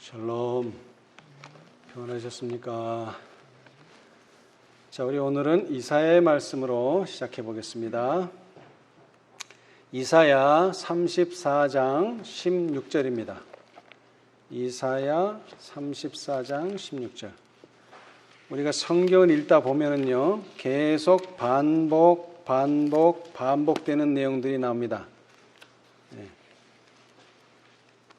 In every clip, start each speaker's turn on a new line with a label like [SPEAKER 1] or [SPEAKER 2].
[SPEAKER 1] 샬롬, 평안하셨습니까? 자, 우리 오늘은 이사야의 말씀으로 시작해 보겠습니다. 이사야 34장 16절입니다. 이사야 34장 16절. 우리가 성경을 읽다 보면은요, 계속 반복되는 내용들이 나옵니다.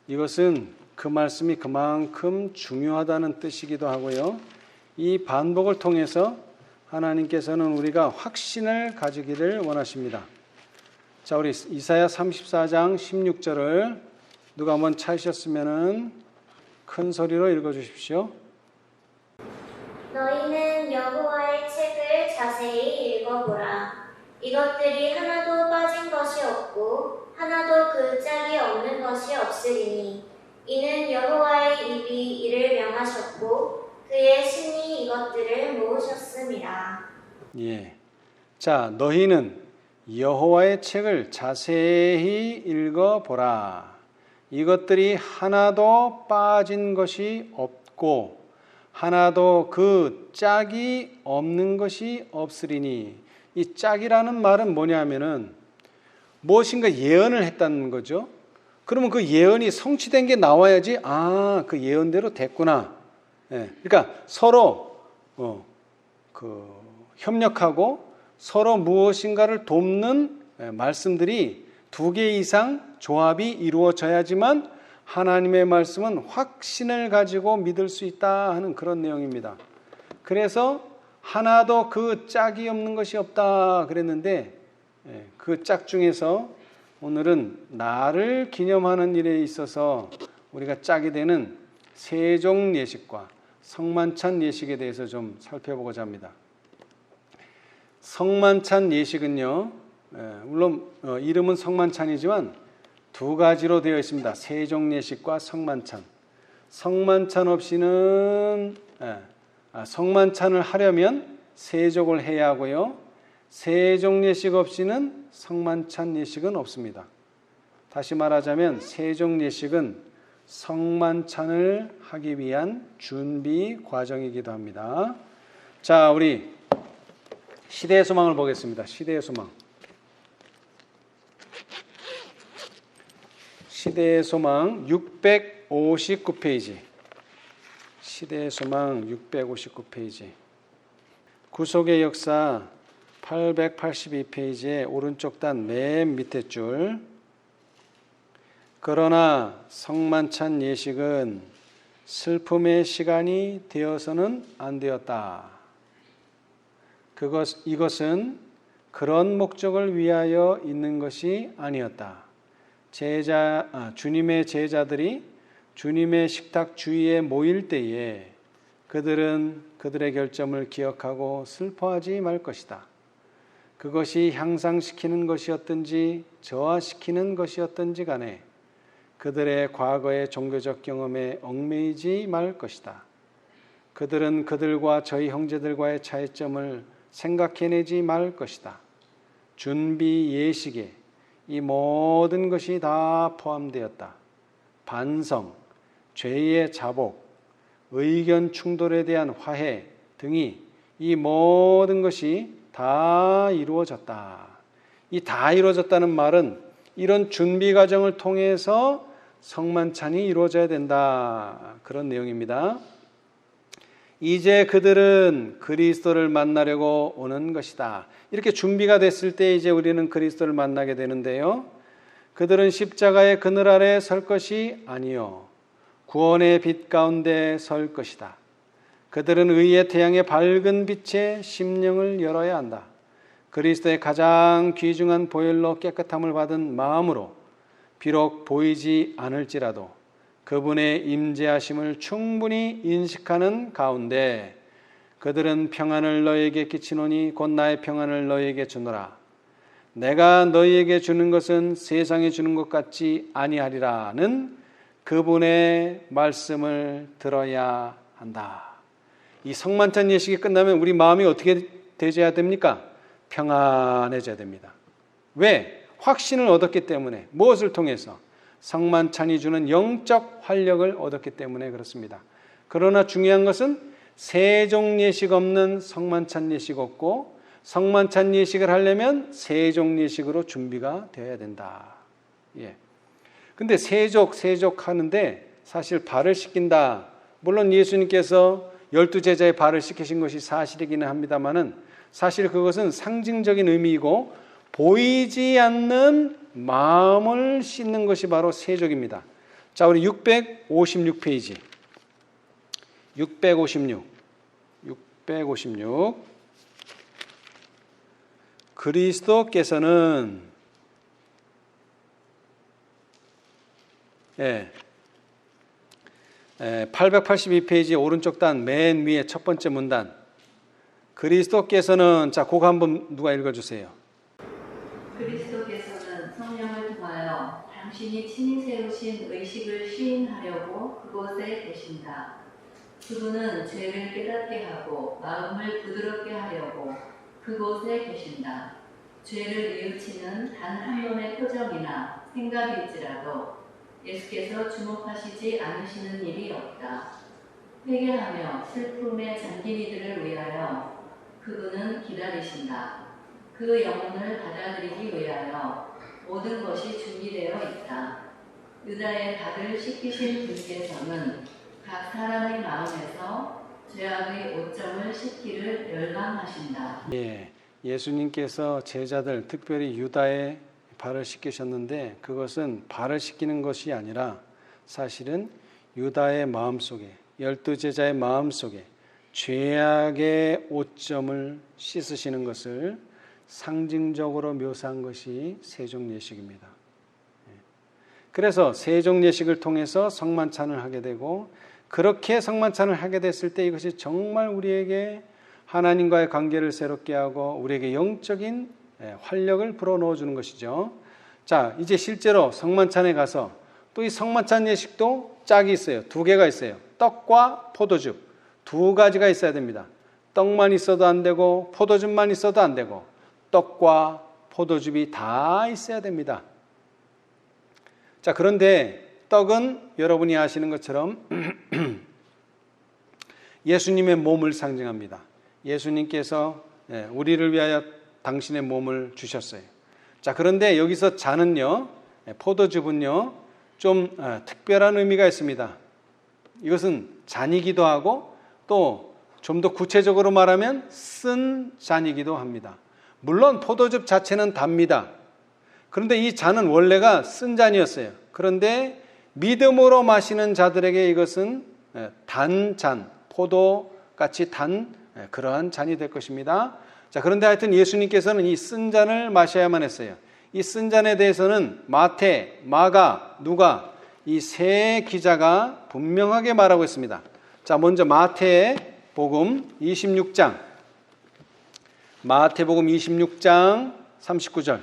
[SPEAKER 1] 이것은 그 말씀이 그만큼 중요하다는 뜻이기도 하고요. 이 반복을 통해서 하나님께서는 우리가 확신을 가지기를 원하십니다. 자, 우리 이사야 34장 16절을 누가 한번 찾으셨으면 큰 소리로 읽어주십시오.
[SPEAKER 2] 너희는 여호와의 책을 자세히 읽어보라. 이것들이 하나도 빠진 것이 없고 하나도 그 짝이 없는 것이 없으리니 이는 여호와의 입이 이를 명하셨고 그의 신이 이것들을 모으셨음이라.
[SPEAKER 1] 예. 자, 너희는 여호와의 책을 자세히 읽어보라. 이것들이 하나도 빠진 것이 없고 하나도 그 짝이 없는 것이 없으리니. 이 짝이라는 말은 뭐냐면은 무엇인가 예언을 했다는 거죠. 그러면 그 예언이 성취된 게 나와야지, 그 예언대로 됐구나. 예, 그러니까 서로 협력하고 서로 무엇인가를 돕는 말씀들이 두 개 이상 조합이 이루어져야지만 하나님의 말씀은 확신을 가지고 믿을 수 있다 하는 그런 내용입니다. 그래서 하나도 그 짝이 없는 것이 없다 그랬는데, 그 짝 중에서 오늘은 나를 기념하는 일에 있어서 우리가 짝이 되는 세종 예식과 성만찬 예식에 대해서 좀 살펴보고자 합니다. 성만찬 예식은요, 물론 이름은 성만찬이지만 두 가지로 되어 있습니다. 세종 예식과 성만찬. 성만찬 없이는 성만찬을 하려면 세족을 해야 하고요. 세종 예식 없이는 성만찬 예식은 없습니다. 다시 말하자면 세종 예식은 성만찬을 하기 위한 준비 과정이기도 합니다. 자, 우리 시대의 소망을 보겠습니다. 시대의 소망. 시대의 소망 659페이지. 시대의 소망 659페이지. 구속의 역사 882페이지의 오른쪽 단 맨 밑에 줄. 그러나 성만찬 예식은 슬픔의 시간이 되어서는 안 되었다. 이것은 그런 목적을 위하여 있는 것이 아니었다. 주님의 제자들이 주님의 식탁 주위에 모일 때에 그들은 그들의 결점을 기억하고 슬퍼하지 말 것이다. 그것이 향상시키는 것이었든지 저하시키는 것이었든지 간에 그들의 과거의 종교적 경험에 얽매이지 말 것이다. 그들은 그들과 저희 형제들과의 차이점을 생각해내지 말 것이다. 준비 예식에 이 모든 것이 다 포함되었다. 반성, 죄의 자복, 의견 충돌에 대한 화해 등이 이 모든 것이 다 이루어졌다. 이 다 이루어졌다는 말은 이런 준비 과정을 통해서 성만찬이 이루어져야 된다. 그런 내용입니다. 이제 그들은 그리스도를 만나려고 오는 것이다. 이렇게 준비가 됐을 때 이제 우리는 그리스도를 만나게 되는데요. 그들은 십자가의 그늘 아래 설 것이 아니요 구원의 빛 가운데 설 것이다. 그들은 의의 태양의 밝은 빛에 심령을 열어야 한다. 그리스도의 가장 귀중한 보혈로 깨끗함을 받은 마음으로 비록 보이지 않을지라도 그분의 임재하심을 충분히 인식하는 가운데 그들은 평안을 너희에게 끼치노니 곧 나의 평안을 너희에게 주노라. 내가 너희에게 주는 것은 세상에 주는 것 같지 아니하리라는 그분의 말씀을 들어야 한다. 이 성만찬 예식이 끝나면 우리 마음이 어떻게 되어야 됩니까? 평안해져야 됩니다. 왜? 확신을 얻었기 때문에. 무엇을 통해서? 성만찬이 주는 영적 활력을 얻었기 때문에 그렇습니다. 그러나 중요한 것은 세종 예식 없는 성만찬 예식 없고, 성만찬 예식을 하려면 세종 예식으로 준비가 되어야 된다. 예. 근데 세족 하는데 사실 발을 씻긴다. 물론 예수님께서 12제자의 발을 씻기신 것이 사실이기는 합니다만은 사실 그것은 상징적인 의미이고 보이지 않는 마음을 씻는 것이 바로 세족입니다. 자, 우리 656페이지. 656. 그리스도께서는 882페이지 오른쪽 단 맨 위에 첫 번째 문단. 그리스도께서는, 자, 그거 한번 누가 읽어주세요.
[SPEAKER 3] 그리스도께서는 성령을 통하여 당신이 친히 세우신 의식을 시인하려고 그곳에 계신다. 그분은 죄를 깨닫게 하고 마음을 부드럽게 하려고 그곳에 계신다. 죄를 뉘우치는 단 한 번의 표정이나 생각일지라도 예수께서 주목하시지 않으시는 일이 없다. 회개하며 슬픔에 잠긴 이들을 위하여 그분은 기다리신다. 그 영혼을 받아들이기 위하여 모든 것이 준비되어 있다. 유다의 발을 씻기신 분께서는 각 사람의 마음에서 죄악의 오점을 씻기를 열망하신다.
[SPEAKER 1] 예수님께서 제자들, 특별히 유다의 발을 씻기셨는데 그것은 발을 씻기는 것이 아니라 사실은 유다의 마음속에, 12제자의 마음속에 죄악의 오점을 씻으시는 것을 상징적으로 묘사한 것이 세종예식입니다. 그래서 세종예식을 통해서 성만찬을 하게 되고, 그렇게 성만찬을 하게 됐을 때 이것이 정말 우리에게 하나님과의 관계를 새롭게 하고 우리에게 영적인 활력을 불어넣어 주는 것이죠. 자, 이제 실제로 성만찬에 가서 또 이 성만찬 예식도 짝이 있어요. 2개가 있어요. 떡과 포도즙 2가지가 있어야 됩니다. 떡만 있어도 안 되고 포도즙만 있어도 안 되고 떡과 포도즙이 다 있어야 됩니다. 자, 그런데 떡은 여러분이 아시는 것처럼 예수님의 몸을 상징합니다. 예수님께서 우리를 위하여 당신의 몸을 주셨어요. 자, 그런데 여기서 잔은요, 포도즙은요, 좀 특별한 의미가 있습니다. 이것은 잔이기도 하고 또 좀 더 구체적으로 말하면 쓴 잔이기도 합니다. 물론 포도즙 자체는 답니다. 그런데 이 잔은 원래가 쓴 잔이었어요. 그런데 믿음으로 마시는 자들에게 이것은 단 잔, 포도같이 단 그러한 잔이 될 것입니다. 자, 그런데 하여튼 예수님께서는 이 쓴 잔을 마셔야만 했어요. 이 쓴 잔에 대해서는 마태, 마가, 누가 이 세 기자가 분명하게 말하고 있습니다. 자, 먼저 마태복음 26장. 마태복음 26장 39절.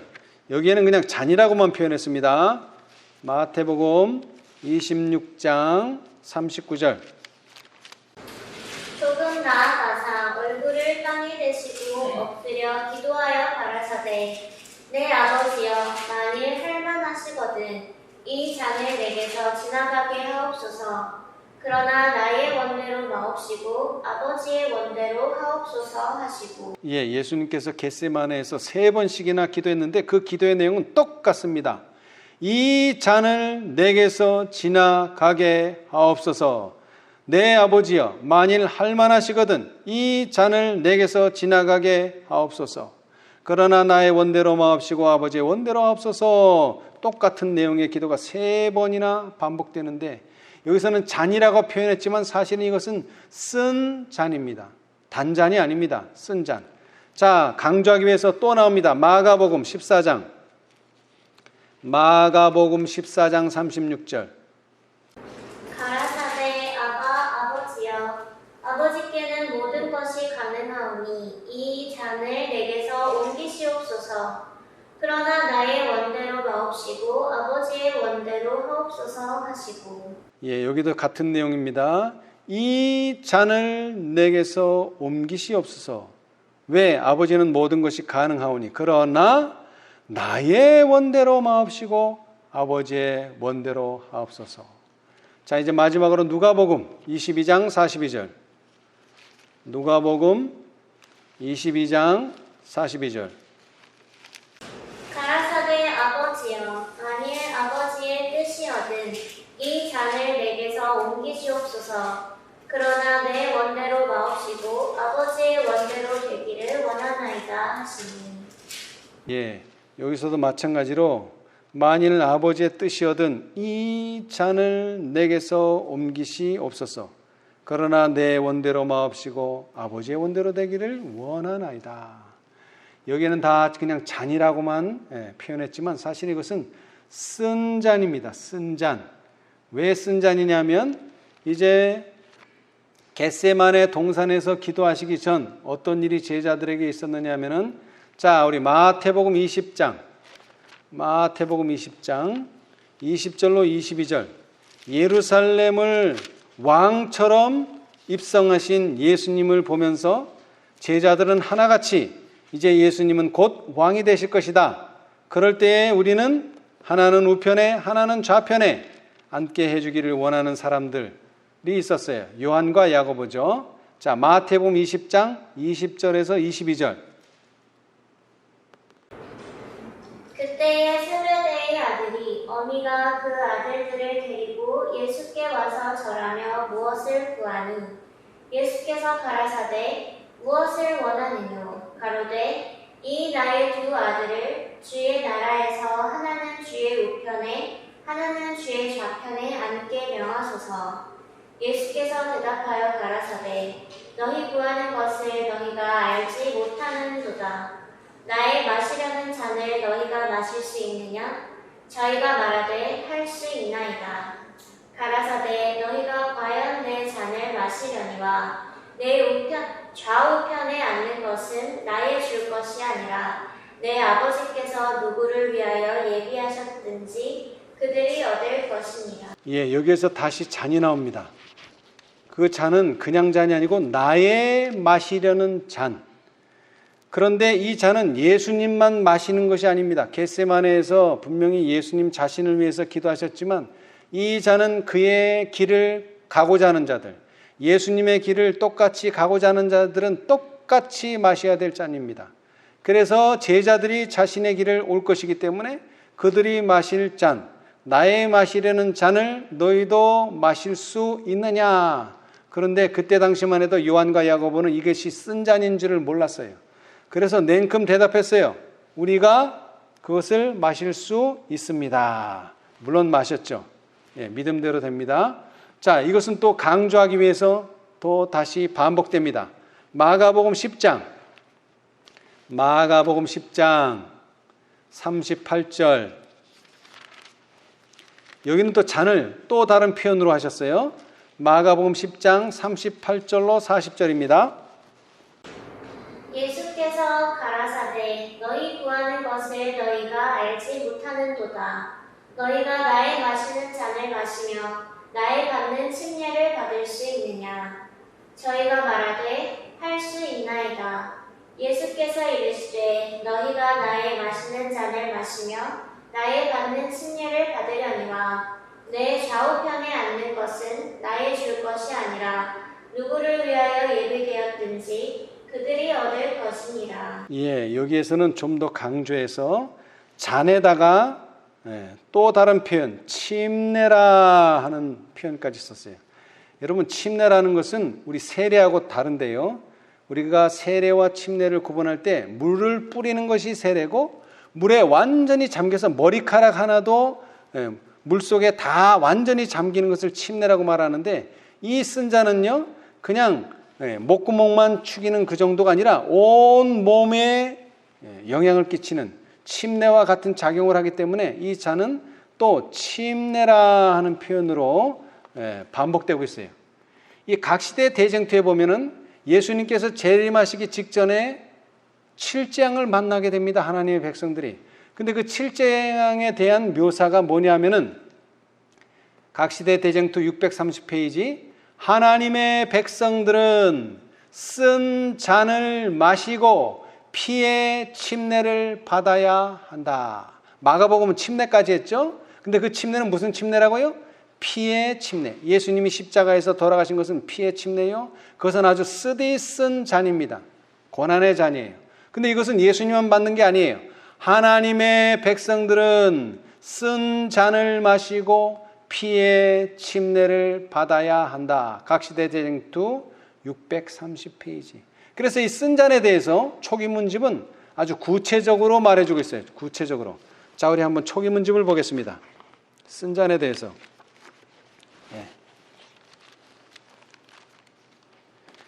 [SPEAKER 1] 여기에는 그냥 잔이라고만 표현했습니다. 마태복음 26장 39절.
[SPEAKER 2] 조금 나아가사 얼굴을 땅에 대시고 엎드려 기도하여 가라사대, 내 아버지여, 만일 할만하시거든 이 잔을 내게서 지나가게 하옵소서. 그러나 나의 원대로 마옵시고 아버지의 원대로 하옵소서 하시고.
[SPEAKER 1] 예수님께서 겟세마네에서 3번씩이나 기도했는데 그 기도의 내용은 똑같습니다. 이 잔을 내게서 지나가게 하옵소서. 내 아버지여, 만일 할만하시거든 이 잔을 내게서 지나가게 하옵소서. 그러나 나의 원대로 마옵시고 아버지의 원대로 하옵소서. 똑같은 내용의 기도가 3번이나 반복되는데 여기서는 잔이라고 표현했지만 사실은 이것은 쓴 잔입니다. 단잔이 아닙니다. 쓴 잔. 자, 강조하기 위해서 또 나옵니다. 마가복음 14장. 마가복음 14장 36절.
[SPEAKER 2] 가라사대, 아바, 아버지여, 아버지께는 모든 것이 가능하오니 이 잔을 내게서 옮기시옵소서. 그러나 나의 원대로 마옵시고 아버지의 원대로 하옵소서 하시고.
[SPEAKER 1] 여기도 같은 내용입니다. 이 잔을 내게서 옮기시옵소서. 왜? 아버지는 모든 것이 가능하오니. 그러나 나의 원대로 마옵시고 아버지의 원대로 하옵소서. 자, 이제 마지막으로 누가복음 22장 42절. 누가복음 22장 42절.
[SPEAKER 2] 가라사대 아버지여, 만일 아버지의 뜻이거든 이 잔을 내게서 옮기시옵소서. 그러나 내 원대로 마옵시고 아버지의 원대로 되기를 원하나이다 하시니.
[SPEAKER 1] 예, 여기서도 마찬가지로 만일 아버지의 뜻이거든 이 잔을 내게서 옮기시옵소서. 그러나 내 원대로 마옵시고 아버지의 원대로 되기를 원하나이다. 여기는 다 그냥 잔이라고만 표현했지만 사실 이것은 쓴 잔입니다. 쓴 잔. 왜 쓴 잔이냐면 이제 겟세마네 동산에서 기도하시기 전 어떤 일이 제자들에게 있었느냐 하면은, 자, 우리 마태복음 20장 20절로 22절. 예루살렘을 왕처럼 입성하신 예수님을 보면서 제자들은 하나같이 이제 예수님은 곧 왕이 되실 것이다. 그럴 때에 우리는 하나는 우편에 하나는 좌편에 앉게 해주기를 원하는 사람들이 있었어요. 요한과 야고보죠. 자, 마태복음 20장 20절에서 22절.
[SPEAKER 2] 그때에 세베대의 아들이 어미가 그 아들들을 데리고 예수께 와서 절하며 무엇을 구하니 예수께서 가라사대 무엇을 원하느뇨 가로되 이 나의 두 아들을 주의 나라에서 하나는 주의 우편에 하나는 주의 좌편에 앉게 명하소서. 예수께서 대답하여 가라사대 너희 구하는 것을 너희가 알지 못하는도다. 나의 마시려는 잔을 너희가 마실 수 있느냐? 저희가 말하되 할 수 있나이다. 가라사대 너희가 과연 내 잔을 마시려니와 내 좌우편에 앉는 것은 나의 줄 것이 아니라 내 아버지께서 누구를 위하여 예비하셨든지 그들이 얻을 것이니라.
[SPEAKER 1] 예, 여기에서 다시 잔이 나옵니다. 그 잔은 그냥 잔이 아니고 나의 마시려는 잔. 그런데 이 잔은 예수님만 마시는 것이 아닙니다. 겟세마네에서 분명히 예수님 자신을 위해서 기도하셨지만 이 잔은 그의 길을 가고자 하는 자들, 예수님의 길을 똑같이 가고자 하는 자들은 똑같이 마셔야 될 잔입니다. 그래서 제자들이 자신의 길을 올 것이기 때문에 그들이 마실 잔, 나의 마시려는 잔을 너희도 마실 수 있느냐? 그런데 그때 당시만 해도 요한과 야고보는 이것이 쓴 잔인 줄을 몰랐어요. 그래서 냉큼 대답했어요. 우리가 그것을 마실 수 있습니다. 물론 마셨죠. 예, 믿음대로 됩니다. 자, 이것은 또 강조하기 위해서 또 다시 반복됩니다. 마가복음 10장 38절. 여기는 또 잔을 또 다른 표현으로 하셨어요. 마가복음 10장 38절로 40절입니다.
[SPEAKER 2] 예수께서 가라사대 너희 구하는 것을 너희가 알지 못하는도다. 너희가 나의 마시는 잔을 마시며 나의 받는 침례를 받을 수 있느냐? 저희가 말하되 할 수 있나이다. 예수께서 이르시되 너희가 나의 마시는 잔을 마시며 나의 받는 침례를 받으려니와 내 좌우편에 앉는 것은 나의 줄 것이 아니라 누구를 위하여 예비되었든지 그들이 얻을 것이니라.
[SPEAKER 1] 예, 여기에서는 좀 더 강조해서 잔에다가 또 다른 표현, 침례라 하는 표현까지 썼어요. 여러분, 침례라는 것은 우리 세례하고 다른데요. 우리가 세례와 침례를 구분할 때 물을 뿌리는 것이 세례고 물에 완전히 잠겨서 머리카락 하나도 물속에 다 완전히 잠기는 것을 침례라고 말하는데, 이 쓴 잔은요 그냥 목구멍만 축이는 그 정도가 아니라 온 몸에 영향을 끼치는 침례와 같은 작용을 하기 때문에 이 잔은 또 침례라 하는 표현으로 반복되고 있어요. 이 각시대 대쟁투에 보면은 예수님께서 재림하시기 직전에 7재앙을 만나게 됩니다. 하나님의 백성들이. 근데 그 7재앙에 대한 묘사가 뭐냐면은 각시대 대쟁투 630페이지, 하나님의 백성들은 쓴 잔을 마시고 피의 침례를 받아야 한다. 마가복음은 침례까지 했죠. 근데 그 침례는 무슨 침례라고요? 피의 침례. 예수님이 십자가에서 돌아가신 것은 피의 침례요. 그것은 아주 쓰디쓴 잔입니다. 고난의 잔이에요. 근데 이것은 예수님만 받는 게 아니에요. 하나님의 백성들은 쓴 잔을 마시고 피의 침례를 받아야 한다. 각시대 대쟁투 630페이지. 그래서 이 쓴 잔에 대해서 초기문집은 아주 구체적으로 말해주고 있어요. 구체적으로. 자, 우리 한번 초기문집을 보겠습니다. 쓴 잔에 대해서.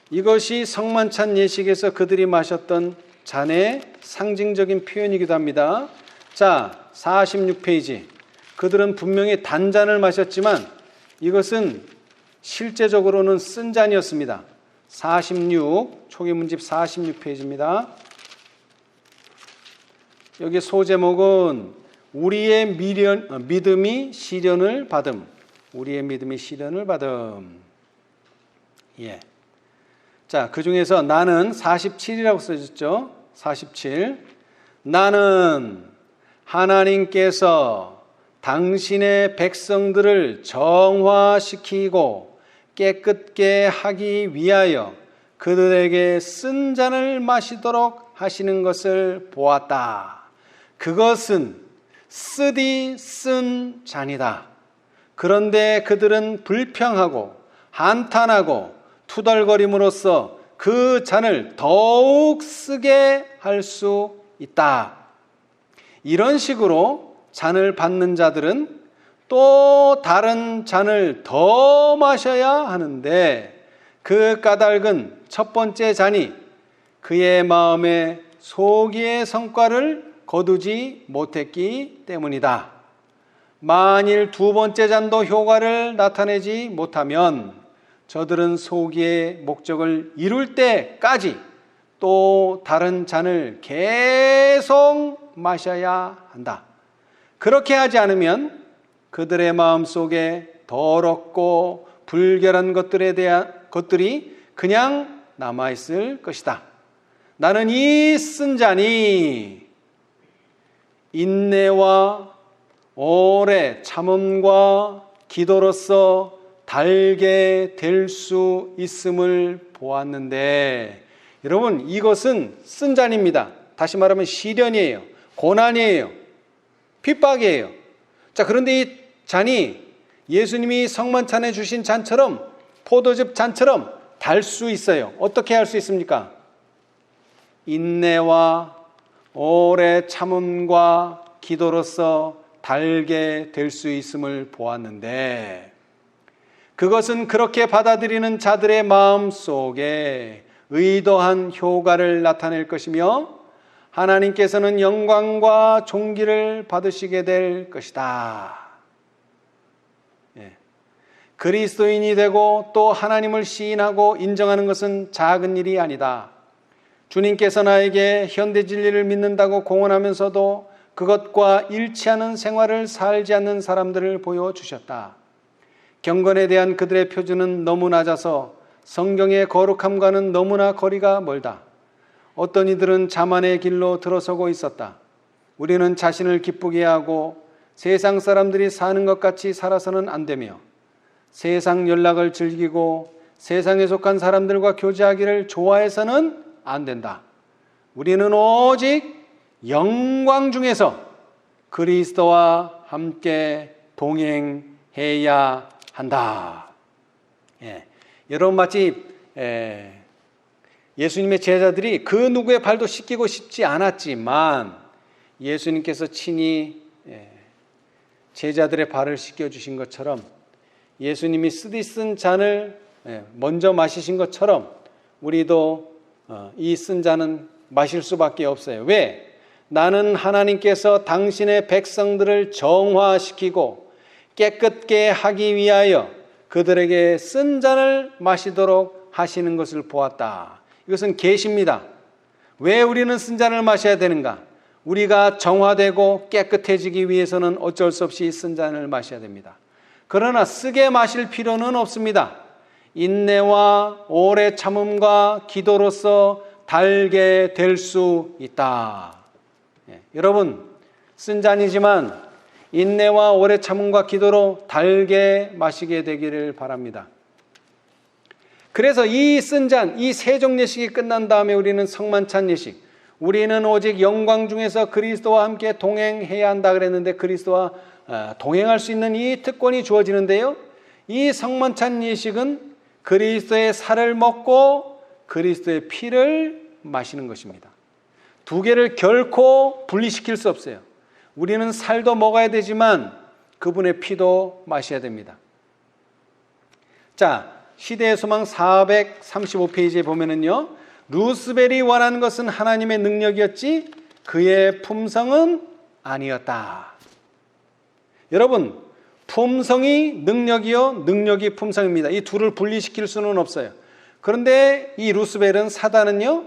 [SPEAKER 1] 이것이 성만찬 예식에서 그들이 마셨던 잔의 상징적인 표현이기도 합니다. 자, 46페이지. 그들은 분명히 단잔을 마셨지만 이것은 실제적으로는 쓴 잔이었습니다. 46, 초기문집 46페이지입니다. 여기 소제목은 우리의 믿음이 시련을 받음. 우리의 믿음이 시련을 받음. 예. 자, 그 중에서 나는 47이라고 써졌죠. 47. 나는 하나님께서 당신의 백성들을 정화시키고 깨끗게 하기 위하여 그들에게 쓴 잔을 마시도록 하시는 것을 보았다. 그것은 쓰디쓴 잔이다. 그런데 그들은 불평하고 한탄하고 투덜거림으로써 그 잔을 더욱 쓰게 할 수 있다. 이런 식으로 잔을 받는 자들은 또 다른 잔을 더 마셔야 하는데 그 까닭은 첫 번째 잔이 그의 마음에 소기의 성과를 거두지 못했기 때문이다. 만일 두 번째 잔도 효과를 나타내지 못하면 저들은 소기의 목적을 이룰 때까지 또 다른 잔을 계속 마셔야 한다. 그렇게 하지 않으면 그들의 마음속에 더럽고 불결한 것들이 그냥 남아있을 것이다. 나는 이 쓴 잔이 인내와 오래 참음과 기도로서 달게 될 수 있음을 보았는데, 여러분, 이것은 쓴 잔입니다. 다시 말하면 시련이에요. 고난이에요. 핍박이에요. 자, 그런데 이 잔이 예수님이 성만찬에 주신 잔처럼, 포도즙 잔처럼 달 수 있어요. 어떻게 할 수 있습니까? 인내와 오래 참음과 기도로서 달게 될 수 있음을 보았는데, 그것은 그렇게 받아들이는 자들의 마음 속에 의도한 효과를 나타낼 것이며 하나님께서는 영광과 존귀를 받으시게 될 것이다. 그리스도인이 되고 또 하나님을 시인하고 인정하는 것은 작은 일이 아니다. 주님께서 나에게 현대 진리를 믿는다고 공언하면서도 그것과 일치하는 생활을 살지 않는 사람들을 보여주셨다. 경건에 대한 그들의 표준은 너무 낮아서 성경의 거룩함과는 너무나 거리가 멀다. 어떤 이들은 자만의 길로 들어서고 있었다. 우리는 자신을 기쁘게 하고 세상 사람들이 사는 것 같이 살아서는 안 되며 세상 연락을 즐기고 세상에 속한 사람들과 교제하기를 좋아해서는 안 된다. 우리는 오직 영광 중에서 그리스도와 함께 동행해야 한다. 여러분, 마치 예수님의 제자들이 그 누구의 발도 씻기고 싶지 않았지만 예수님께서 친히 제자들의 발을 씻겨주신 것처럼, 예수님이 쓰디쓴 잔을 먼저 마시신 것처럼 우리도 이 쓴 잔은 마실 수밖에 없어요. 왜? 나는 하나님께서 당신의 백성들을 정화시키고 깨끗게 하기 위하여 그들에게 쓴 잔을 마시도록 하시는 것을 보았다. 이것은 계시입니다. 왜 우리는 쓴 잔을 마셔야 되는가? 우리가 정화되고 깨끗해지기 위해서는 어쩔 수 없이 쓴 잔을 마셔야 됩니다. 그러나 쓰게 마실 필요는 없습니다. 인내와 오래 참음과 기도로서 달게 될 수 있다. 여러분, 쓴 잔이지만 인내와 오래 참음과 기도로 달게 마시게 되기를 바랍니다. 그래서 이 쓴 잔, 이 세종 예식이 끝난 다음에 우리는 성만찬 예식, 우리는 오직 영광 중에서 그리스도와 함께 동행해야 한다 그랬는데 그리스도와 동행할 수 있는 이 특권이 주어지는데요. 이 성만찬 예식은 그리스도의 살을 먹고 그리스도의 피를 마시는 것입니다. 두 개를 결코 분리시킬 수 없어요. 우리는 살도 먹어야 되지만 그분의 피도 마셔야 됩니다. 자, 시대의 소망 435페이지에 보면은요, 루스벨이 원하는 것은 하나님의 능력이었지 그의 품성은 아니었다. 여러분, 품성이 능력이요, 능력이 품성입니다. 이 둘을 분리시킬 수는 없어요. 그런데 이 루스벨은, 사단은요,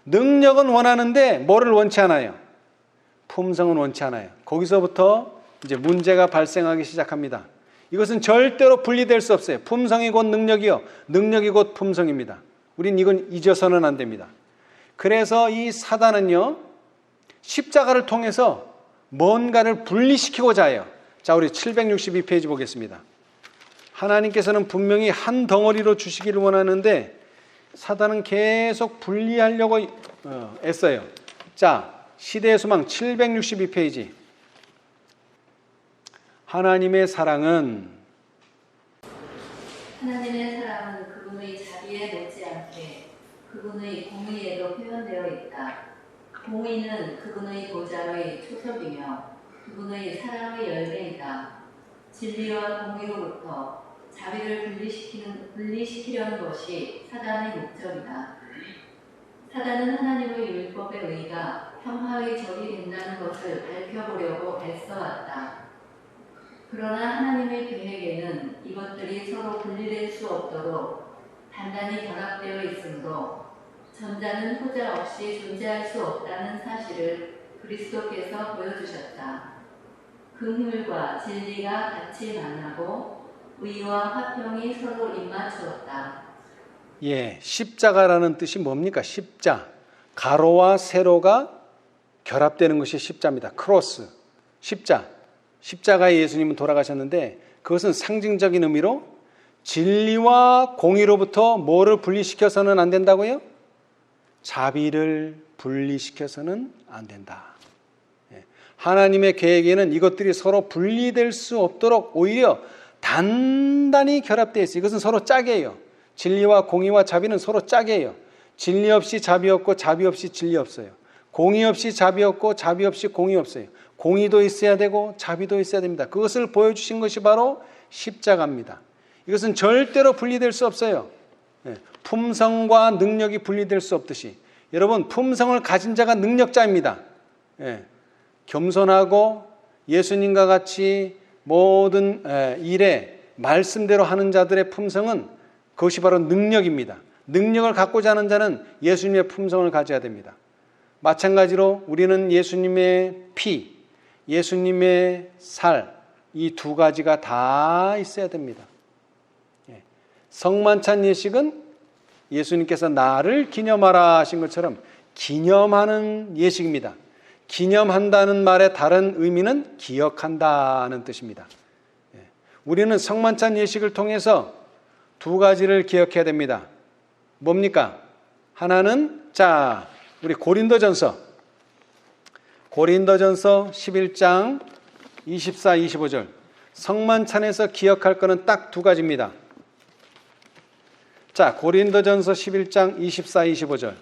[SPEAKER 1] 능력은 원하는데 뭐를 원치 않아요? 품성은 원치 않아요. 거기서부터 이제 문제가 발생하기 시작합니다. 이것은 절대로 분리될 수 없어요. 품성이 곧 능력이요, 능력이 곧 품성입니다. 우린 이건 잊어서는 안 됩니다. 그래서 이 사단은요, 십자가를 통해서 뭔가를 분리시키고자 해요. 자, 우리 762페이지 보겠습니다. 하나님께서는 분명히 한 덩어리로 주시기를 원하는데 사단은 계속 분리하려고 애써요. 자, 시대의 소망 762페이지. 하나님의 사랑은
[SPEAKER 3] 그분의 자비에 못지않게 그분의 공의에도 표현되어 있다. 공의는 그분의 보좌의 초석이며 그분의 사랑의 열매이다. 진리와 공의로부터 자비를 분리시키려는 것이 사단의 목적이다. 사단은 하나님의 율법의 의가 평화의 적이 된다는 것을 밝혀보려고 애써왔다. 그러나 하나님의 계획에는 이것들이 서로 분리될 수 없도록 단단히 결합되어 있으므로 전자는 후자 없이 존재할 수 없다는 사실을 그리스도께서 보여주셨다. 긍휼과 진리가 같이 만나고 의와 화평이 서로 입맞추었다.
[SPEAKER 1] 예, 십자가라는 뜻이 뭡니까? 십자, 가로와 세로가 결합되는 것이 십자입니다. 크로스, 십자. 십자가에 예수님은 돌아가셨는데 그것은 상징적인 의미로 진리와 공의로부터 뭐를 분리시켜서는 안 된다고요? 자비를 분리시켜서는 안 된다. 하나님의 계획에는 이것들이 서로 분리될 수 없도록 오히려 단단히 결합되어 있어요. 이것은 서로 짝이에요. 진리와 공의와 자비는 서로 짝이에요. 진리 없이 자비 없고 자비 없이 진리 없어요. 공의 없이 자비 없고 자비 없이 공의 없어요. 공의도 있어야 되고 자비도 있어야 됩니다. 그것을 보여주신 것이 바로 십자가입니다. 이것은 절대로 분리될 수 없어요. 품성과 능력이 분리될 수 없듯이 여러분, 품성을 가진 자가 능력자입니다. 겸손하고 예수님과 같이 모든 일에 말씀대로 하는 자들의 품성은 그것이 바로 능력입니다. 능력을 갖고자 하는 자는 예수님의 품성을 가져야 됩니다. 마찬가지로 우리는 예수님의 피, 예수님의 살, 이 두 가지가 다 있어야 됩니다. 성만찬 예식은 예수님께서 나를 기념하라 하신 것처럼 기념하는 예식입니다. 기념한다는 말의 다른 의미는 기억한다는 뜻입니다. 우리는 성만찬 예식을 통해서 두 가지를 기억해야 됩니다. 뭡니까? 하나는, 자, 우리 고린도전서 11장 24, 25절. 성만찬에서 기억할 것은 딱 두 가지입니다. 자, 고린도전서 11장 24, 25절.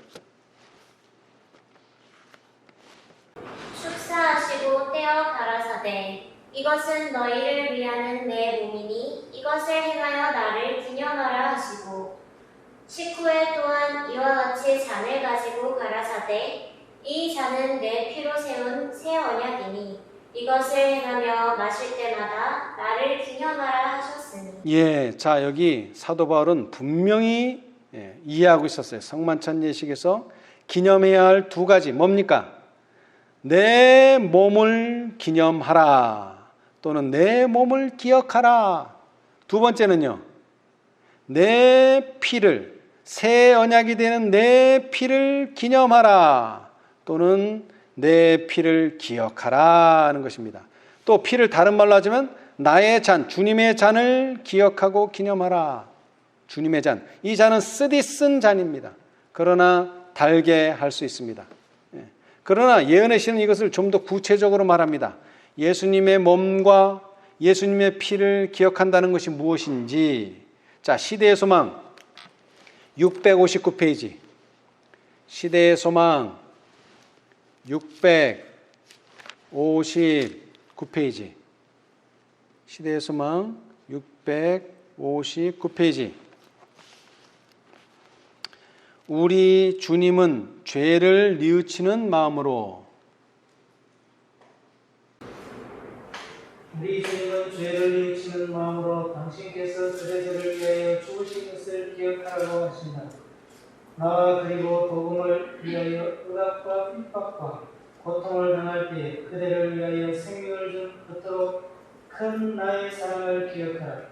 [SPEAKER 2] 축사하시고 떼어 가라사대 이것은 너희를 위하는 내 몸이니 이것을 행하여 나를 기념하라 하시고 식후에 또한 이와 같이 잔을 가지고 가라사대 이 잔은 내 피로 세운 새 언약이니 이것을 행하며 마실 때마다 나를 기념하라 하셨으니.
[SPEAKER 1] 예, 자, 여기 사도 바울은 분명히 이해하고 있었어요. 성만찬 예식에서 기념해야 할 두 가지 뭡니까? 내 몸을 기념하라 또는 내 몸을 기억하라. 두 번째는요, 내 피를, 새 언약이 되는 내 피를 기념하라 또는 내 피를 기억하라 하는 것입니다. 또 피를 다른 말로 하자면 나의 잔, 주님의 잔을 기억하고 기념하라. 주님의 잔. 이 잔은 쓰디쓴 잔입니다. 그러나 달게 할 수 있습니다. 그러나 예언의 시는 이것을 좀 더 구체적으로 말합니다. 예수님의 몸과 예수님의 피를 기억한다는 것이 무엇인지. 자, 시대의 소망 659페이지. 시대의 소망 659페이지. 시대의 소망 659페이지. 우리 주님은 죄를 뉘우치는 마음으로
[SPEAKER 4] 우리 주님은 죄를 뉘우치는 마음으로 당신께서 그대들을 위하여 죽으신 것을 기억하라고 하신다. 나와 그리고 복음을 위하여 의학과 핍박과 고통을 당할 때 그대를 위하여 생명을 준 그토록 큰 나의 사랑을 기억하라.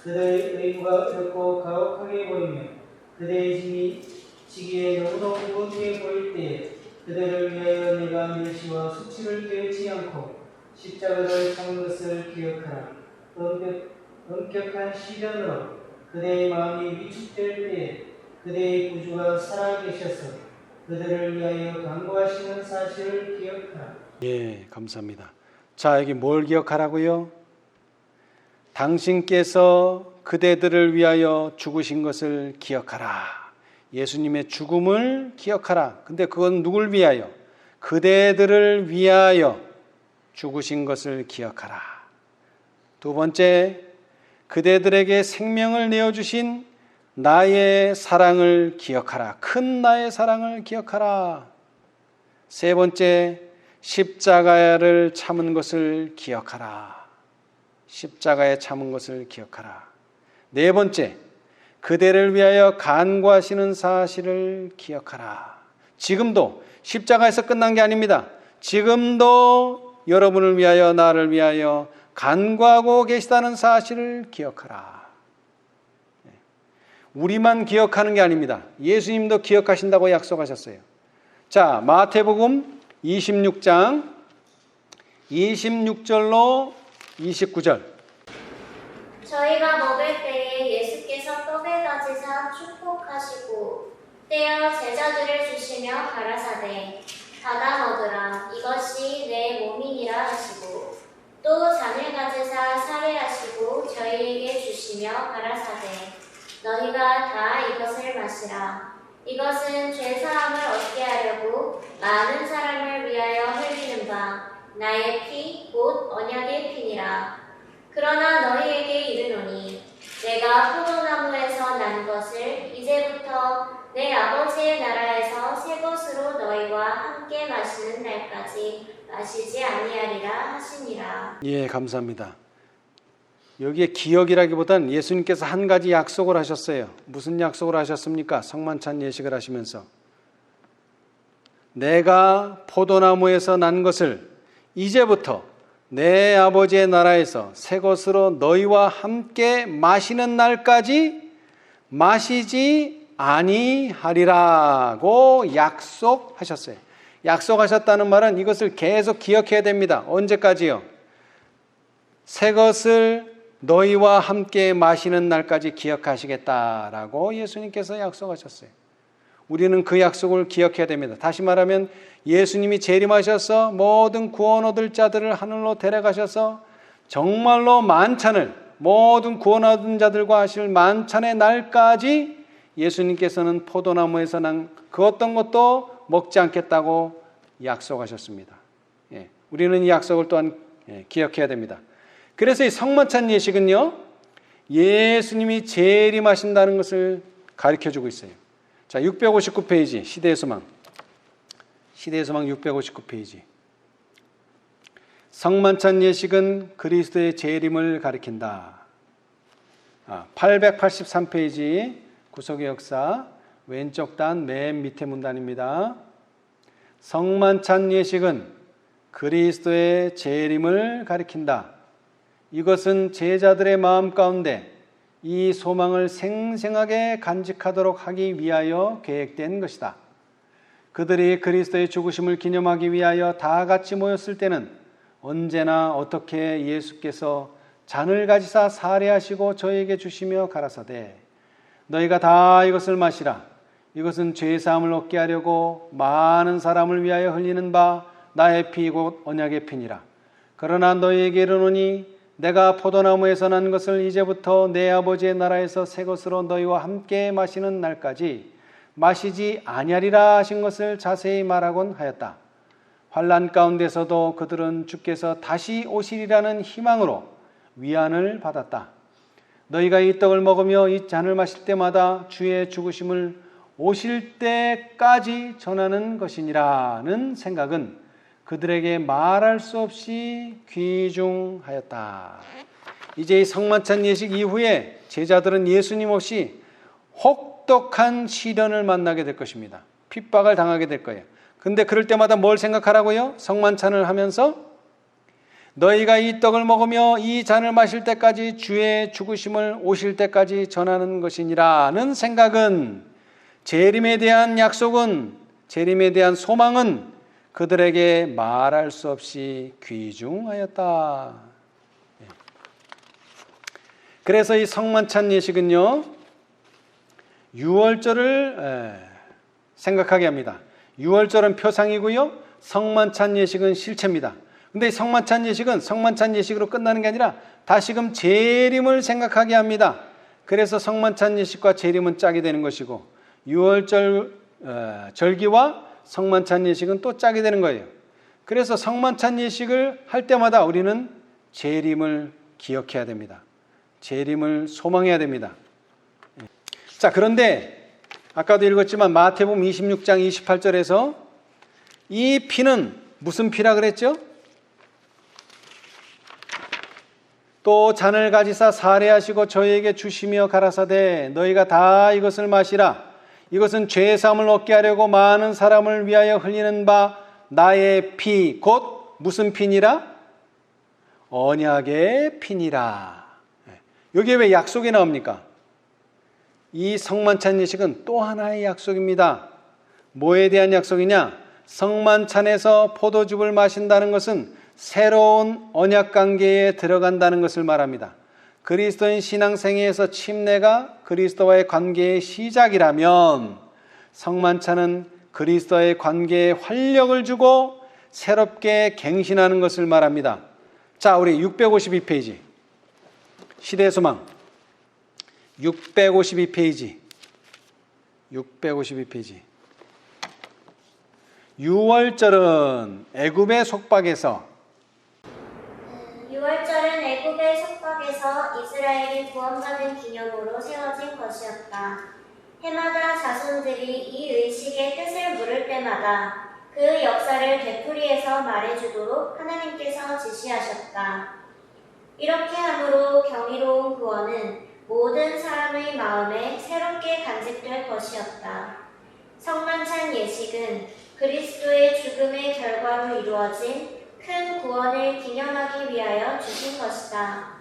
[SPEAKER 4] 그대의 의무가 어렵고 가혹하게 보이며 그대의 지기에 너무도 무겁게 보일 때에 그대를 위하여 내가 멸시와 수치를 깨우치 않고 십자가를 참은 것을 기억하라. 엄격한 시련으로 그대의 마음이 위축될 때에 그대의 구주가 살아계셔서 그들을 위하여 간구하시는 사실을 기억하라.
[SPEAKER 1] 예, 감사합니다. 자, 여기 뭘 기억하라고요? 당신께서 그대들을 위하여 죽으신 것을 기억하라. 예수님의 죽음을 기억하라. 근데 그건 누굴 위하여? 그대들을 위하여 죽으신 것을 기억하라. 두 번째, 그대들에게 생명을 내어주신 나의 사랑을 기억하라. 큰 나의 사랑을 기억하라. 세 번째, 십자가를 참은 것을 기억하라. 십자가에 참은 것을 기억하라. 네 번째, 그대를 위하여 간구하시는 사실을 기억하라. 지금도 십자가에서 끝난 게 아닙니다. 지금도 여러분을 위하여 나를 위하여 간구하고 계시다는 사실을 기억하라. 우리만 기억하는 게 아닙니다. 예수님도 기억하신다고 약속하셨어요. 자, 마태복음 26장 26절로 29절.
[SPEAKER 2] 저희가 먹을 때에 예수께서 떡을 가지사 축복하시고 떼어 제자들을 주시며 가라사대 받아 먹으라 이것이 내 몸이니라 하시고 또 잔을 가지사 사례하시고 저희에게 주시며 가라사대 너희가 다 이것을 마시라 이것은 죄사함을 얻게 하려고 많은 사람을 위하여 흘리는 바 나의 피 곧 언약의 피니라. 그러나 너희에게 이르노니 내가 포도나무에서 난 것을 이제부터 내 아버지의 나라에서 새 것으로 너희와 함께 마시는 날까지 마시지 아니하리라 하시니라.
[SPEAKER 1] 예, 감사합니다. 여기에 기억이라기보단 예수님께서 한 가지 약속을 하셨어요. 무슨 약속을 하셨습니까? 성만찬 예식을 하시면서 내가 포도나무에서 난 것을 이제부터 내 아버지의 나라에서 새 것으로 너희와 함께 마시는 날까지 마시지 아니하리라고 약속하셨어요. 약속하셨다는 말은 이것을 계속 기억해야 됩니다. 언제까지요? 새 것을 너희와 함께 마시는 날까지 기억하시겠다라고 예수님께서 약속하셨어요. 우리는 그 약속을 기억해야 됩니다. 다시 말하면 예수님이 재림하셔서 모든 구원 얻을 자들을 하늘로 데려가셔서 정말로 만찬을 모든 구원 얻은 자들과 하실 만찬의 날까지 예수님께서는 포도나무에서 난 그 어떤 것도 먹지 않겠다고 약속하셨습니다. 예, 우리는 이 약속을 또한 기억해야 됩니다. 그래서 이 성만찬 예식은요, 예수님이 재림하신다는 것을 가르쳐주고 있어요. 자, 659페이지 시대의 소망. 시대의 소망 659페이지. 성만찬 예식은 그리스도의 재림을 가리킨다. 883페이지 구속의 역사 왼쪽 단 맨 밑에 문단입니다. 성만찬 예식은 그리스도의 재림을 가리킨다. 이것은 제자들의 마음 가운데 이 소망을 생생하게 간직하도록 하기 위하여 계획된 것이다. 그들이 그리스도의 죽으심을 기념하기 위하여 다 같이 모였을 때는 언제나 어떻게 예수께서 잔을 가지사 사례하시고 저에게 주시며 가라사대 너희가 다 이것을 마시라. 이것은 죄사함을 얻게 하려고 많은 사람을 위하여 흘리는 바 나의 피 곧 언약의 피니라. 그러나 너희에게 이르노니 내가 포도나무에서 난 것을 이제부터 내 아버지의 나라에서 새 것으로 너희와 함께 마시는 날까지 마시지 아니하리라 하신 것을 자세히 말하곤 하였다. 환난 가운데서도 그들은 주께서 다시 오시리라는 희망으로 위안을 받았다. 너희가 이 떡을 먹으며 이 잔을 마실 때마다 주의 죽으심을 오실 때까지 전하는 것이니라는 생각은 그들에게 말할 수 없이 귀중하였다. 이제 이 성만찬 예식 이후에 제자들은 예수님 없이 혹독한 시련을 만나게 될 것입니다. 핍박을 당하게 될 거예요. 근데 그럴 때마다 뭘 생각하라고요? 성만찬을 하면서 너희가 이 떡을 먹으며 이 잔을 마실 때까지 주의 죽으심을 오실 때까지 전하는 것이니라는 생각은 재림에 대한 약속은 재림에 대한 소망은 그들에게 말할 수 없이 귀중하였다. 그래서 이 성만찬 예식은요 6월절을 생각하게 합니다. 6월절은 표상이고요 성만찬 예식은 실체입니다. 근데 이 성만찬 예식은 성만찬 예식으로 끝나는 게 아니라 다시금 재림을 생각하게 합니다. 그래서 성만찬 예식과 재림은 짝이 되는 것이고 6월절 절기와 성만찬 예식은 또 짝이 되는 거예요. 그래서 성만찬 예식을 할 때마다 우리는 재림을 기억해야 됩니다. 재림을 소망해야 됩니다. 자, 그런데 아까도 읽었지만 마태복음 26장 28절에서 이 피는 무슨 피라 그랬죠? 또 잔을 가지사 사례하시고 저희에게 주시며 가라사대 너희가 다 이것을 마시라. 이것은 죄사함을 얻게 하려고 많은 사람을 위하여 흘리는 바 나의 피 곧 무슨 피니라? 언약의 피니라. 여기에 왜 약속이 나옵니까? 이 성만찬 예식은 또 하나의 약속입니다. 뭐에 대한 약속이냐? 성만찬에서 포도즙을 마신다는 것은 새로운 언약 관계에 들어간다는 것을 말합니다. 그리스도인 신앙생애에서 침례가 그리스도와의 관계의 시작이라면 성만찬은 그리스도와의 관계에 활력을 주고 새롭게 갱신하는 것을 말합니다. 자, 우리 652페이지 시대소망 652페이지 6월절은 애굽의 속박에서
[SPEAKER 2] 6월절은 애굽의 속박에서 이스라엘이 구원받은 기념으로 세워진 것이었다. 해마다 자손들이 이 의식의 뜻을 물을 때마다 그 역사를 되풀이해서 말해주도록 하나님께서 지시하셨다. 이렇게 함으로 경이로운 구원은 모든 사람의 마음에 새롭게 간직될 것이었다. 성만찬 예식은 그리스도의 죽음의 결과로 이루어진 큰 구원을 기념하기 위하여 주신 것이다.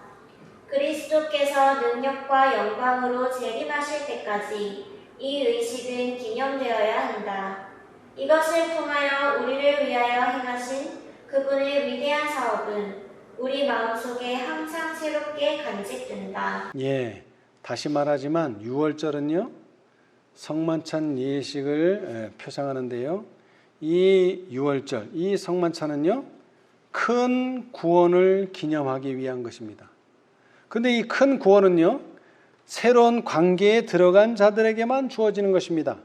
[SPEAKER 2] 그리스도께서 능력과 영광으로 재림하실 때까지 이 의식은 기념되어야 한다. 이것을 통하여 우리를 위하여 행하신 그분의 위대한 사업은 우리 마음속에 항상 새롭게 간직된다.
[SPEAKER 1] 예, 다시 말하지만 6월절은요 성만찬 예식을 표상하는데요 이 6월절, 이 성만찬은요 큰 구원을 기념하기 위한 것입니다. 근데 이 큰 구원은요 새로운 관계에 들어간 자들에게만 주어지는 것입니다.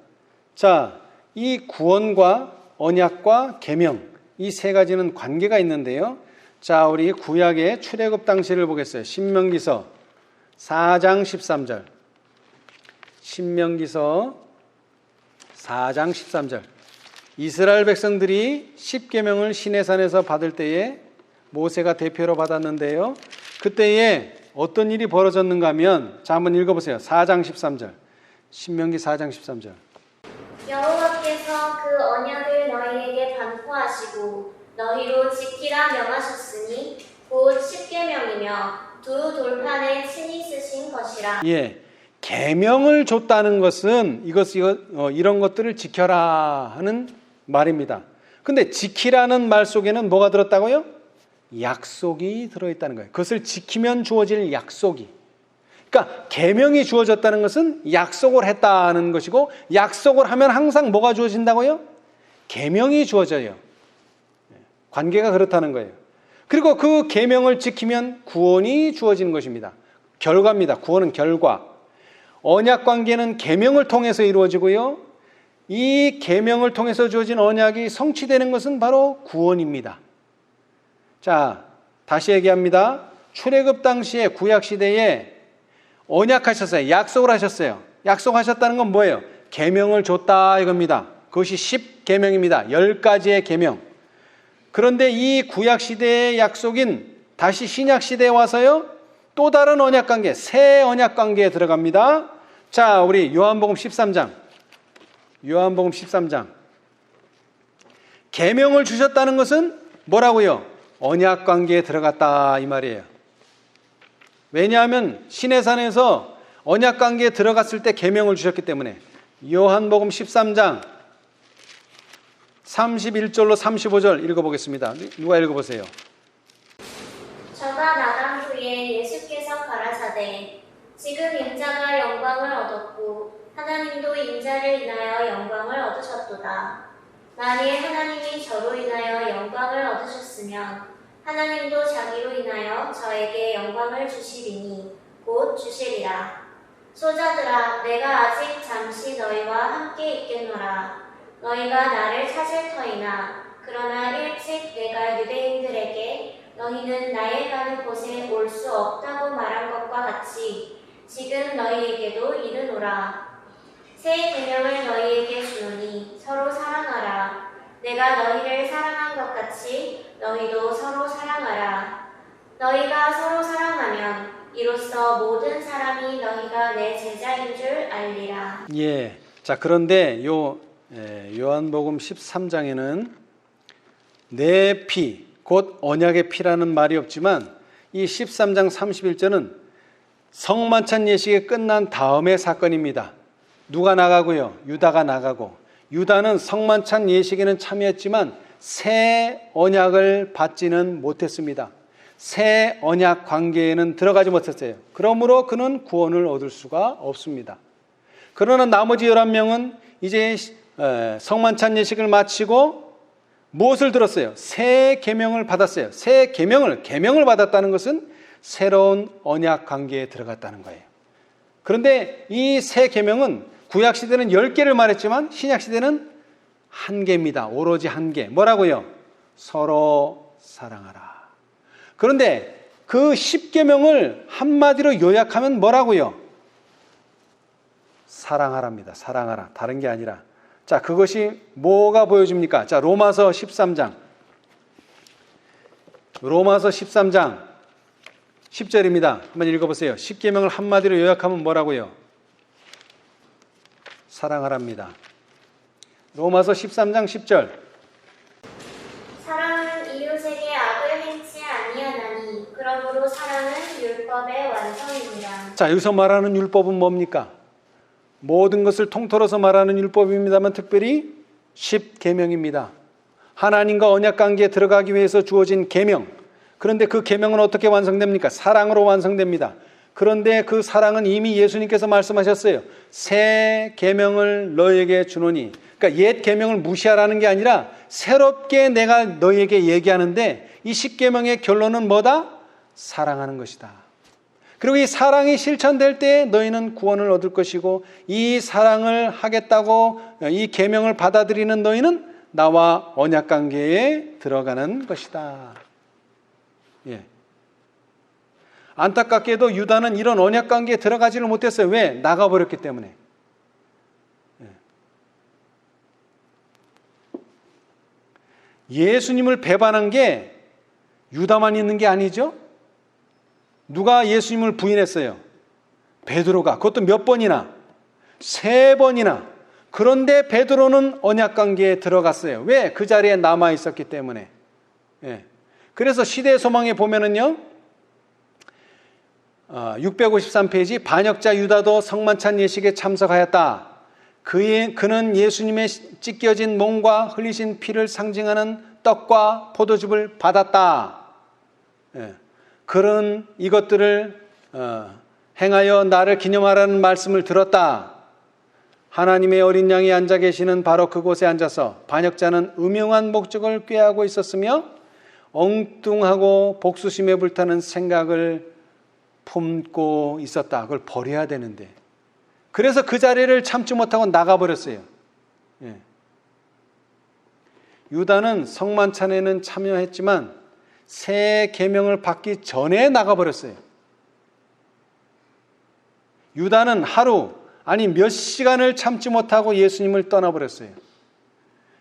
[SPEAKER 1] 자, 이 구원과 언약과 계명 이 세 가지는 관계가 있는데요. 자, 우리 구약의 출애굽 당시를 보겠어요. 신명기서 4장 13절. 신명기서 4장 13절. 이스라엘 백성들이 십계명을 시내산에서 받을 때에 모세가 대표로 받았는데요. 그때에 어떤 일이 벌어졌는가 하면 자 한번 읽어보세요. 4장 13절. 신명기 4장 13절.
[SPEAKER 2] 여호와께서 그 언약을 너희에게 반포하시고 너희로 지키라 명하셨으니 곧 십계명이며 두 돌판에 친히 쓰신 것이라.
[SPEAKER 1] 예, 계명을 줬다는 것은 이런 것들을 지켜라 하는 말입니다. 근데 지키라는 말 속에는 뭐가 들었다고요? 약속이 들어있다는 거예요. 그것을 지키면 주어질 약속이. 그러니까 계명이 주어졌다는 것은 약속을 했다는 것이고, 약속을 하면 항상 뭐가 주어진다고요? 계명이 주어져요. 관계가 그렇다는 거예요. 그리고 그 계명을 지키면 구원이 주어지는 것입니다. 결과입니다. 구원은 결과. 언약 관계는 계명을 통해서 이루어지고요. 이 계명을 통해서 주어진 언약이 성취되는 것은 바로 구원입니다. 자, 다시 얘기합니다. 출애굽 당시에 구약 시대에 언약하셨어요. 약속을 하셨어요. 약속하셨다는 건 뭐예요? 계명을 줬다 이겁니다. 그것이 10계명입니다. 10가지의 계명. 그런데 이 구약 시대의 약속인 다시 신약 시대에 와서요, 또 다른 언약 관계, 새 언약 관계에 들어갑니다. 자, 우리 요한복음 13장. 요한복음 13장. 계명을 주셨다는 것은 뭐라고요? 언약 관계에 들어갔다 이 말이에요. 왜냐하면 시내산에서 언약 관계에 들어갔을 때 계명을 주셨기 때문에. 요한복음 13장 31절로 35절 읽어보겠습니다. 누가 읽어보세요.
[SPEAKER 2] 저가 나간 후에 예수께서 가라사대 지금 인자가 영광을 얻었고 하나님도 인자를 인하여 영광을 얻으셨도다. 만일 하나님이 저로 인하여 영광을 얻으셨으면 하나님도 자기로 인하여 저에게 영광을 주시리니 곧 주시리라. 소자들아, 내가 아직 잠시 너희와 함께 있겠노라. 너희가 나를 찾을 터이나 그러나 일찍 내가 유대인들에게 너희는 나의 가는 곳에 올 수 없다고 말한 것과 같이 지금 너희에게도 이르노라. 새 계명을 너희에게 주노니 서로 사랑하라. 내가 너희를 사랑한 것 같이 너희도 서로 사랑하라. 너희가 서로 사랑하면 이로써 모든 사람이 너희가 내 제자인 줄 알리라.
[SPEAKER 1] 예. 자, 그런데 요한복음 13장에는 내 피, 곧 언약의 피라는 말이 없지만 이 13장 31절은 성만찬 예식이 끝난 다음의 사건입니다. 누가 나가고요? 유다가 나가고, 유다는 성만찬 예식에는 참여했지만 새 언약을 받지는 못했습니다. 새 언약 관계에는 들어가지 못했어요. 그러므로 그는 구원을 얻을 수가 없습니다. 그러나 나머지 11명은 이제 성만찬 예식을 마치고 무엇을 들었어요? 새 계명을 받았어요. 새 계명을 받았다는 것은 새로운 언약 관계에 들어갔다는 거예요. 그런데 이 새 계명은 구약 시대는 10개를 말했지만 신약 시대는 1개입니다. 오로지 1개. 뭐라고요? 서로 사랑하라. 그런데 그 10계명을 한마디로 요약하면 뭐라고요? 사랑하랍니다. 사랑하라. 다른 게 아니라. 자, 그것이 뭐가 보여줍니까? 자, 로마서 13장. 로마서 13장 10절입니다. 한번 읽어보세요. 10계명을 한마디로 요약하면 뭐라고요? 사랑하랍니다. 로마서 13장 10절.
[SPEAKER 2] 사랑은 이웃에게 악을 행치 아니하나니 그러므로 사랑은 율법의 완성입니다.
[SPEAKER 1] 자, 여기서 말하는 율법은 뭡니까? 모든 것을 통틀어서 말하는 율법입니다만 특별히 10계명입니다. 하나님과 언약 관계에 들어가기 위해서 주어진 계명. 그런데 그 계명은 어떻게 완성됩니까? 사랑으로 완성됩니다. 그런데 그 사랑은 이미 예수님께서 말씀하셨어요. 새 계명을 너에게 주노니. 그러니까 옛 계명을 무시하라는 게 아니라 새롭게 내가 너에게 얘기하는데 이 10계명의 결론은 뭐다? 사랑하는 것이다. 그리고 이 사랑이 실천될 때 너희는 구원을 얻을 것이고 이 사랑을 하겠다고 이 계명을 받아들이는 너희는 나와 언약 관계에 들어가는 것이다. 예. 안타깝게도 유다는 이런 언약 관계에 들어가지를 못했어요. 왜? 나가버렸기 때문에. 예. 예수님을 배반한 게 유다만 있는 게 아니죠. 누가 예수님을 부인했어요? 베드로가. 그것도 몇 번이나? 3번이나. 그런데 베드로는 언약 관계에 들어갔어요. 왜? 그 자리에 남아 있었기 때문에. 예. 그래서 시대의 소망에 보면은요, 653페이지 반역자 유다도 성만찬 예식에 참석하였다. 그는 예수님의 찢겨진 몸과 흘리신 피를 상징하는 떡과 포도즙을 받았다. 그런 이것들을 행하여 나를 기념하라는 말씀을 들었다. 하나님의 어린 양이 앉아 계시는 바로 그곳에 앉아서 반역자는 음흉한 목적을 꾀하고 있었으며 엉뚱하고 복수심에 불타는 생각을 품고 있었다. 그걸 버려야 되는데 그래서 그 자리를 참지 못하고 나가버렸어요. 유다는 성만찬에는 참여했지만 새 계명을 받기 전에 나가버렸어요. 유다는 하루 아니 몇 시간을 참지 못하고 예수님을 떠나버렸어요.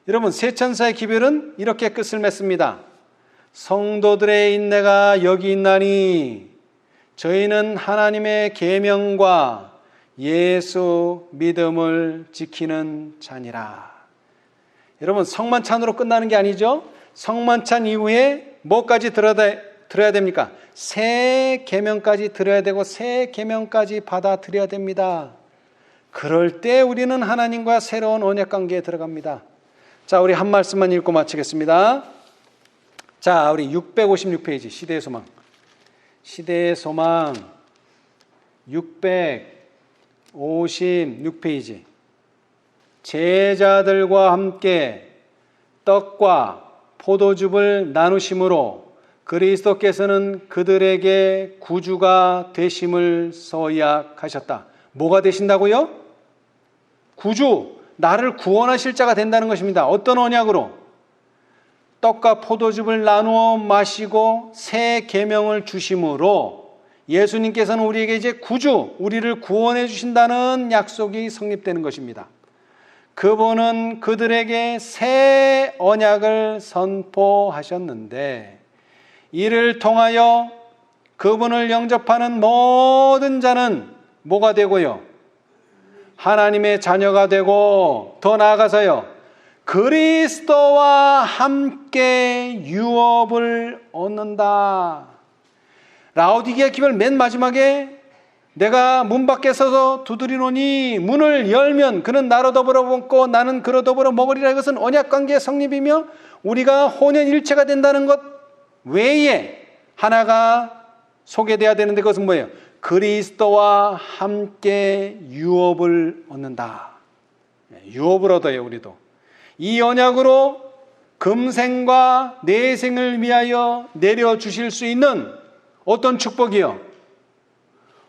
[SPEAKER 1] 여러분 세 천사의 기별은 이렇게 끝을 맺습니다. 성도들의 인내가 여기 있나니 저희는 하나님의 계명과 예수 믿음을 지키는 자니라. 여러분 성만찬으로 끝나는 게 아니죠. 성만찬 이후에 뭐까지 들어야 됩니까? 새 계명까지 들어야 되고 새 계명까지 받아들여야 됩니다. 그럴 때 우리는 하나님과 새로운 언약 관계에 들어갑니다. 자, 우리 한 말씀만 읽고 마치겠습니다. 자, 우리 656페이지 시대의 소망. 시대의 소망 656페이지. 제자들과 함께 떡과 포도즙을 나누심으로 그리스도께서는 그들에게 구주가 되심을 서약하셨다. 뭐가 되신다고요? 구주, 나를 구원하실 자가 된다는 것입니다. 어떤 언약으로? 떡과 포도즙을 나누어 마시고 새 계명을 주심으로 예수님께서는 우리에게 이제 구주, 우리를 구원해 주신다는 약속이 성립되는 것입니다. 그분은 그들에게 새 언약을 선포하셨는데 이를 통하여 그분을 영접하는 모든 자는 뭐가 되고요? 하나님의 자녀가 되고 더 나아가서요 그리스도와 함께 유업을 얻는다. 라오디게아 기별 맨 마지막에 내가 문 밖에 서서 두드리노니 문을 열면 그는 나로 더불어 먹고 나는 그로 더불어 먹으리라. 이것은 언약관계의 성립이며 우리가 혼연일체가 된다는 것 외에 하나가 소개돼야 되는데 그것은 뭐예요? 그리스도와 함께 유업을 얻는다. 유업을 얻어요. 우리도 이 언약으로 금생과 내생을 위하여 내려주실 수 있는 어떤 축복이요?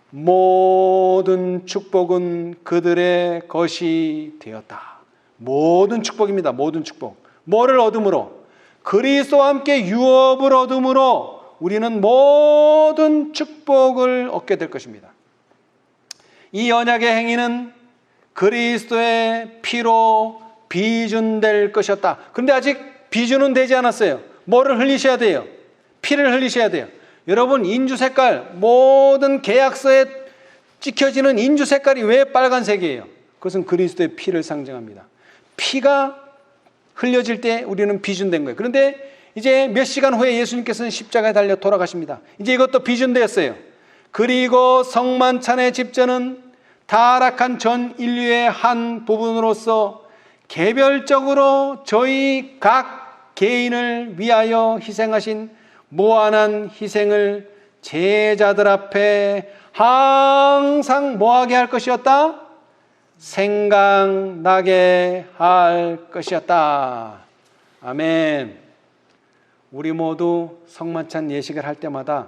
[SPEAKER 1] 모든 축복은 그들의 것이 되었다. 모든 축복입니다. 모든 축복. 뭐를 얻음으로? 그리스도와 함께 유업을 얻음으로 우리는 모든 축복을 얻게 될 것입니다. 이 언약의 행위는 그리스도의 피로 비준될 것이었다. 그런데 아직 비준은 되지 않았어요. 뭐를 흘리셔야 돼요? 피를 흘리셔야 돼요. 여러분 인주 색깔, 모든 계약서에 찍혀지는 인주 색깔이 왜 빨간색이에요? 그것은 그리스도의 피를 상징합니다. 피가 흘려질 때 우리는 비준된 거예요. 그런데 이제 몇 시간 후에 예수님께서는 십자가에 달려 돌아가십니다. 이제 이것도 비준되었어요. 그리고 성만찬의 집전은 타락한 전 인류의 한 부분으로서 개별적으로 저희 각 개인을 위하여 희생하신 무한한 희생을 제자들 앞에 항상 뭐하게 할 것이었다? 생각나게 할 것이었다. 아멘. 우리 모두 성만찬 예식을 할 때마다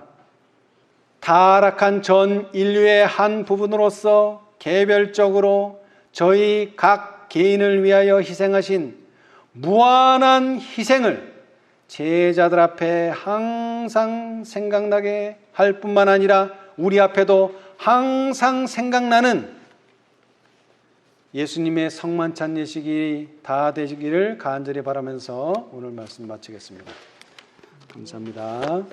[SPEAKER 1] 타락한 전 인류의 한 부분으로서 개별적으로 저희 각 개인을 위하여 희생하신 무한한 희생을 제자들 앞에 항상 생각나게 할 뿐만 아니라 우리 앞에도 항상 생각나는 예수님의 성만찬 예식이 다 되시기를 간절히 바라면서 오늘 말씀 마치겠습니다. 감사합니다.